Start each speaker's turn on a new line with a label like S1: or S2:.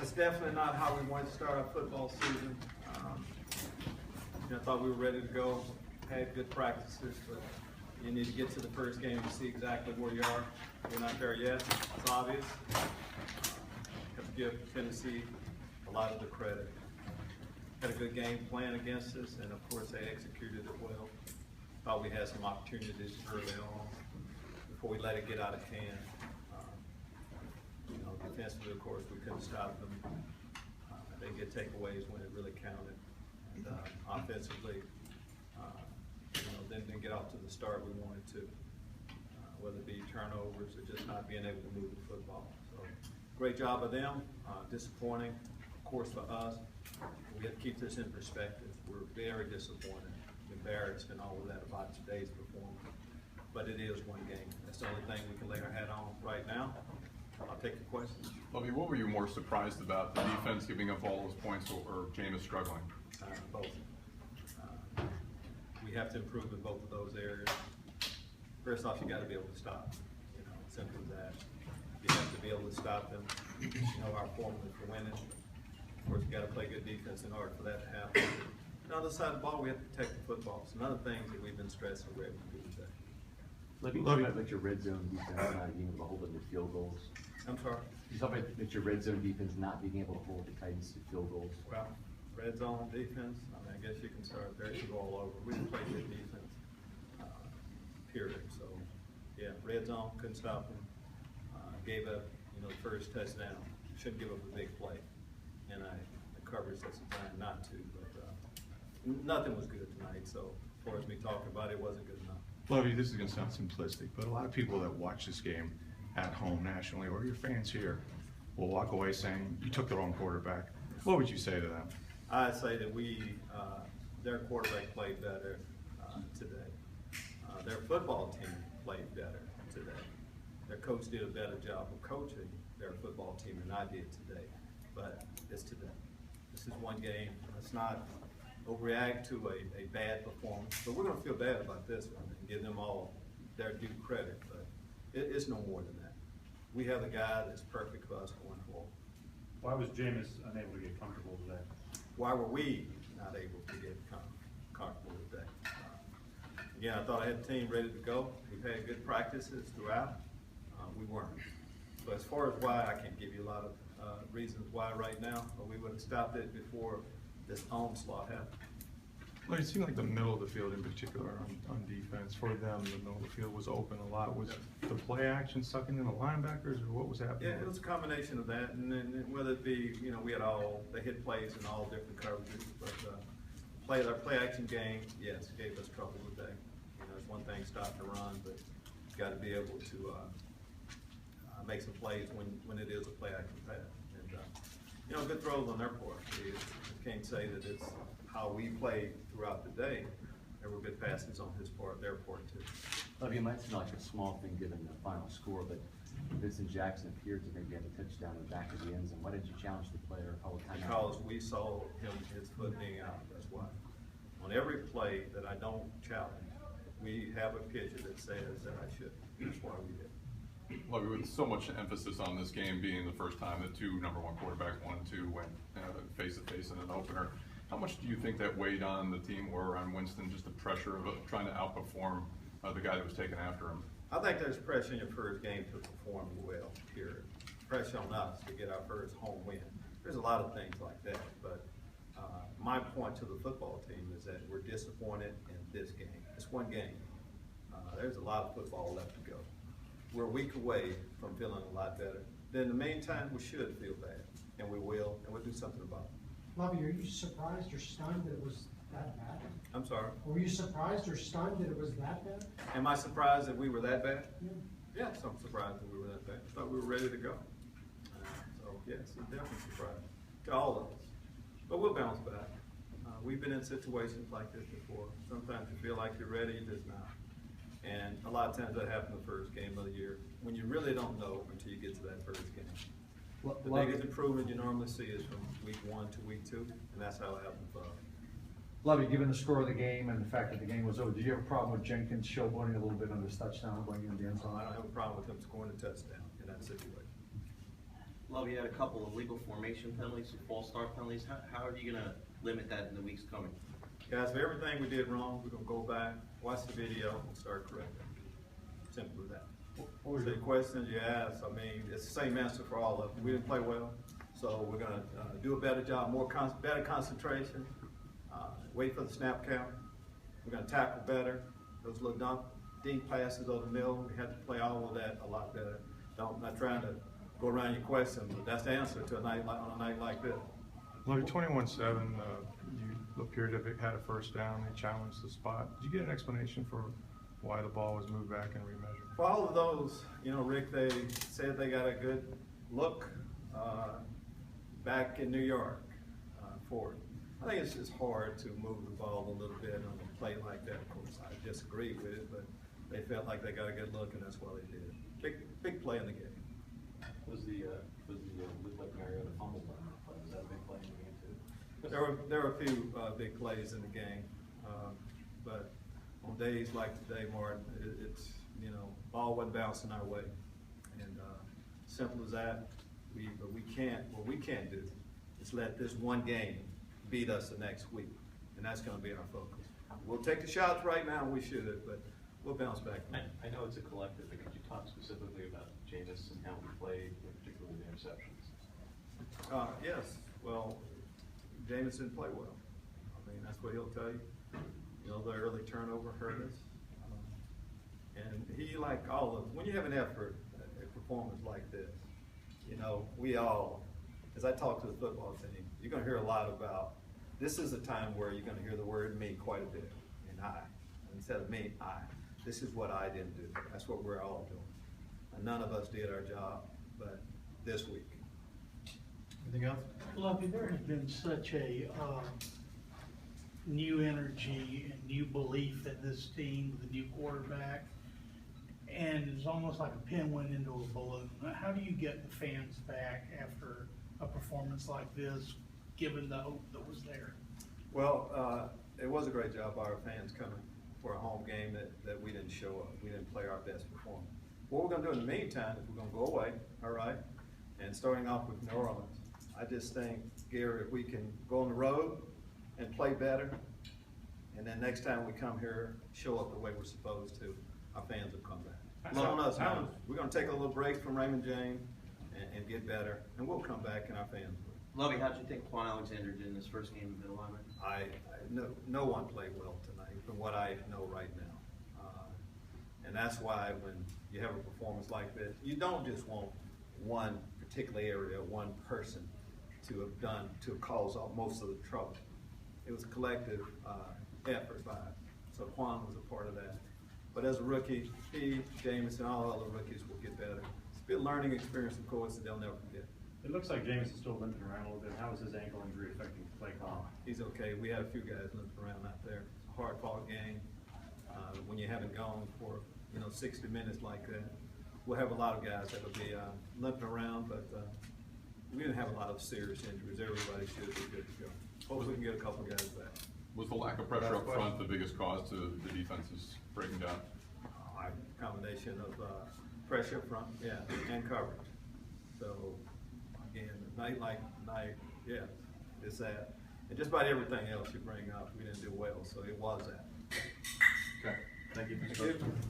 S1: It's definitely not how we wanted to start our football season. I thought we were ready to go, had good practices, but you need to get to the first game to see exactly where you are. We're not there yet, it's obvious. Have to give Tennessee a lot of the credit. Had a good game plan against us, and of course they executed it well. Thought we had some opportunities early on before we let it get out of hand. Defensively, of course, we couldn't stop them. They get takeaways when it really counted. And offensively, didn't get off to the start we wanted to, whether it be turnovers or just not being able to move the football. So, great job of them. Disappointing, of course, for us. We have to keep this in perspective. We're very disappointed, embarrassed, and all of that about today's performance. But it is one game. That's the only thing we can lay our hat on right now. I'll take your questions.
S2: Lovie, what were you more surprised about? The defense giving up all those points or Jameis struggling?
S1: Both. We have to improve in both of those areas. First off, you got to be able to stop. Simple as that. You have to be able to stop them. Our formula for winning. Of course, you got to play good defense in order for that to happen. On the other side of the ball, we have to protect the football. It's another thing that we've been stressing we're able to do today.
S3: Lovie, talk about your red zone defense not being able to hold them to field goals.
S1: I'm sorry?
S3: You talk about your red zone defense not being able to hold the Titans to field goals.
S1: Well, red zone defense, I guess you can start there, you go all over. We didn't play good defense, period. So, yeah, red zone, couldn't stop them. Gave up, the first touchdown. Shouldn't give up a big play. And the coverage that's designed not to. But nothing was good tonight, so as far as me talking about it, it wasn't good enough.
S4: Lovie, this is going to sound simplistic, but a lot of people that watch this game at home nationally, or your fans here, will walk away saying, you took the wrong quarterback. What would you say to them?
S1: I'd say that their quarterback played better today. Their football team played better today. Their coach did a better job of coaching their football team than I did today. But it's today. This is one game. Let's not overreact to a bad performance. But we're going to feel bad about this one and give them all their due credit. But it's no more than that. We have a guy that's perfect for us going forward.
S5: Why was Jameis unable to get comfortable today?
S1: Why were we not able to get comfortable today? Again, I thought I had the team ready to go. We've had good practices throughout. We weren't. So as far as why, I can't give you a lot of reasons why right now, but we would have stopped it before this onslaught happened.
S4: Well, it seemed like the middle of the field in particular on defense, for them, the middle of the field was open a lot. Was the play action sucking in the linebackers, or what was happening?
S1: Yeah, it was a combination of that, and then whether it be, they hit plays in all different coverages, but our play action game, yes, gave us trouble today. It's one thing stopping the run, but you got to be able to make some plays when it is a play action pass. And good throws on their part. I can't say that it's how we played throughout the day. There were good passes on his part, their part too.
S3: Lovie, it might seem like a small thing given the final score, but Vincent Jackson appeared to maybe have a touchdown in the back of the end zone. Why did you challenge the player?
S1: Because we saw his foot being out. That's why. On every play that I don't challenge, we have a picture that says that I should. That's why we did.
S2: Lovie, with so much emphasis on this game being the first time that two number one quarterbacks, 1 and 2, went face-to-face in an opener, how much do you think that weighed on the team or on Winston, just the pressure of trying to outperform the guy that was taken after him?
S1: I think there's pressure in your first game to perform well, period. Pressure on us to get our first home win. There's a lot of things like that, but my point to the football team is that we're disappointed in this game. It's one game. There's a lot of football left to go. We're a week away from feeling a lot better. Then in the meantime, we should feel bad, and we will, and we'll do something about it.
S6: Lovie, are you surprised or stunned that it was that bad?
S1: I'm sorry?
S6: Were you surprised or stunned that it was that bad?
S1: Am I surprised that we were that bad?
S6: Yeah.
S1: Yes, I'm surprised that we were that bad. I thought we were ready to go. So, yes, it's definitely surprised to all of us. But we'll bounce back. We've been in situations like this before. Sometimes you feel like you're ready, you're just not. And a lot of times that happens the first game of the year when you really don't know until you get to that first game. The biggest improvement you normally see is from week 1 to week 2, and that's how it happened for us.
S7: Lovie, given the score of the game and the fact that the game was over, did you have a problem with Jenkins showboating a little bit on this touchdown going in the end zone?
S1: I don't have a problem with him scoring a touchdown in that situation.
S8: Lovie had a couple of legal formation penalties, some false start penalties. How are you gonna limit that in the weeks coming?
S1: Guys, for everything we did wrong, we're gonna go back, watch the video, and start correcting. Simple as that. So the questions you asked, I mean, it's the same answer for all of them. We didn't play well, so we're gonna do a better job, better concentration, wait for the snap count. We're gonna tackle better. Those little deep passes over the middle, we have to play all of that a lot better. I'm not trying to go around your question, but that's the answer to on a night like this.
S4: Lovie, 21-7, you appeared to have had a first down, they challenged the spot. Did you get an explanation for why the ball was moved back and remeasured?
S1: For all of those, you know, Rick, they said they got a good look back in New York for it. I think it's just hard to move the ball a little bit on a play like that. Of course, I disagree with it, but they felt like they got a good look, and that's why they did it. Big play in the game.
S3: Was the looked like Mariota fumble on that play? Was that a big play in the game too?
S1: There were a few big plays in the game, but on days like today, Martin, it's, you know, ball wasn't bouncing our way, and simple as that. What we can't do is let this one game beat us the next week, and that's going to be our focus. We'll take the shots right now, and we should, but we'll bounce back.
S3: I know it's a collective, but could you talk specifically about Jameis and how he played, particularly the interceptions?
S1: Yes, well, Jameis didn't play well. I mean, that's what he'll tell you. You know, the early turnover hurt us. And he, like all of us, when you have an effort, a performance like this, you know, we all, as I talk to the football team, you're going to hear a lot about, this is a time where you're going to hear the word me quite a bit, and I. Instead of me, I. This is what I didn't do. That's what we're all doing. And none of us did our job, but this week.
S9: Anything else?
S10: Lovie, there has been such a new energy and new belief in this team with a new quarterback, and it's almost like a pin went into a balloon. How do you get the fans back after a performance like this, given the hope that was there?
S1: Well, it was a great job by our fans coming for a home game that we didn't show up. We didn't play our best performance. What we're going to do in the meantime is we're going to go away, all right? And starting off with New Orleans, I just think, Gary, if we can go on the road and play better, and then next time we come here, show up the way we're supposed to, our fans will come back. It's on us now. We're going to take a little break from Raymond James and get better, and we'll come back and our fans will.
S8: Lovie, how'd you think Quan Alexander did in his first game of middle lineman?
S1: No one played well tonight, from what I know right now. And that's why when you have a performance like this, you don't just want one particular area, one person to have caused most of the trouble. It was a collective effort by it. So Quan was a part of that. But as a rookie, he, Jameis, and all other rookies will get better. It's a good learning experience, of course, that they'll never forget.
S5: It looks like Jameis is still limping around a little bit. How is his ankle injury affecting play call?
S1: He's okay. We had a few guys limping around out there. It's a hard-fought game. When you haven't gone for 60 minutes like that, we'll have a lot of guys that'll be limping around, but we didn't have a lot of serious injuries. Everybody should be good to go. Hopefully we can get a couple guys back.
S2: Was the lack of pressure up front the biggest cause to the defenses breaking down?
S1: A combination of pressure up front, yeah, and coverage. So, again, a night like tonight, yeah, it's that. And just about everything else you bring up, we didn't do well, so it was that.
S2: Okay, thank you.
S1: Thank you.